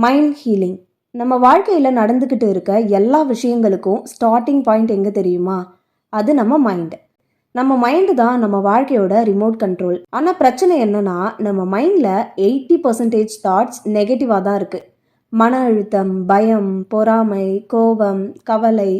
Mind healing. நம்ம வாழ்க்கையில் நடந்துக்கிட்டு இருக்க எல்லா விஷயங்களுக்கும் ஸ்டார்டிங் பாயிண்ட் எங்கே தெரியுமா? அது நம்ம மைண்டு. நம்ம மைண்டு தான் நம்ம வாழ்க்கையோட ரிமோட் கண்ட்ரோல். ஆனால் பிரச்சனை என்னன்னா, நம்ம மைண்டில் 80% தாட்ஸ் நெகட்டிவாக தான் இருக்குது. மன அழுத்தம், பயம், பொறாமை, கோபம், கவலை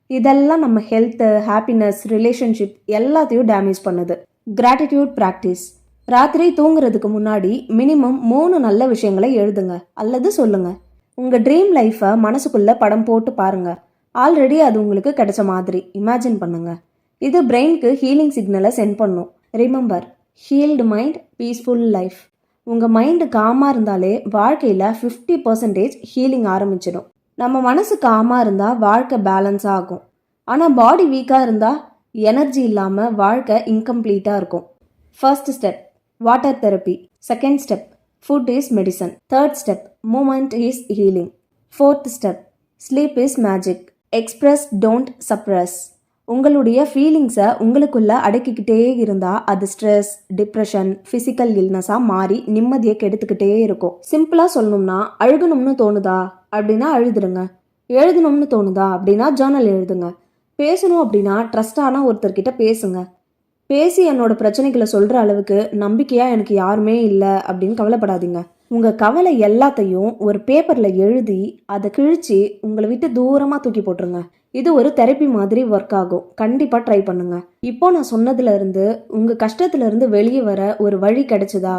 இதெல்லாம் நம்ம ஹெல்த்து, ஹாப்பினஸ், ரிலேஷன்ஷிப் எல்லாத்தையும் டேமேஜ் பண்ணுது. Gratitude practice. ராத்திரி தூங்குறதுக்கு முன்னாடி மினிமம் 3 நல்ல விஷயங்களை எழுதுங்க அல்லது சொல்லுங்க. உங்கள் ட்ரீம் லைஃப்பை மனசுக்குள்ள படம் போட்டு பாருங்க. ஆல்ரெடி அது உங்களுக்கு கிடைச்ச மாதிரி இமேஜின் பண்ணுங்க. இது பிரெயினுக்கு ஹீலிங் சிக்னலை சென்ட் பண்ணும். Remember, healed mind, peaceful life. உங்கள் மைண்டு காமாக இருந்தாலே வாழ்க்கையில் 50% ஹீலிங் ஆரம்பிச்சிடும். நம்ம மனசு காமாக இருந்தால் வாழ்க்கை பேலன்ஸ் ஆகும். ஆனால் பாடி வீக்காக இருந்தால் எனர்ஜி இல்லாமல் வாழ்க்கை இன்கம்ப்ளீட்டாக இருக்கும். First step, water therapy. Second step, food is medicine. Third step, movement is healing. Fourth step, sleep is magic. Express, don't suppress. உங்களுடைய ஃபீலிங்ஸை உங்களுக்குள்ள அடக்கிக்கிட்டே இருந்தால் அது ஸ்ட்ரெஸ், டிப்ரெஷன், ஃபிசிக்கல் இல்னஸாக மாறி நிம்மதியை கெடுத்துக்கிட்டே இருக்கும். சிம்பிளாக சொல்லணும்னா, அழுகணும்னு தோணுதா அப்படின்னா அழுதுருங்க. எழுதணும்னு தோணுதா அப்படின்னா ஜேர்னல் எழுதுங்க. பேசணும் அப்படின்னா ட்ரஸ்டான ஒருத்தர்கிட்ட பேசுங்க. பேசி என்னோட பிரச்சனைகளை சொல்கிற அளவுக்கு நம்பிக்கையாக எனக்கு யாருமே இல்லை அப்படின்னு கவலைப்படாதீங்க. உங்கள் கவலை எல்லாத்தையும் ஒரு பேப்பரில் எழுதி அதை கிழிச்சு உங்களை விட்டு தூரமாக தூக்கி போட்டுருங்க. இது ஒரு தெரப்பி மாதிரி ஒர்க் ஆகும். கண்டிப்பாக ட்ரை பண்ணுங்க. இப்போ நான் சொன்னதுல இருந்து உங்கள் கஷ்டத்துல இருந்து வெளியே வர ஒரு வழி கிடைச்சதா?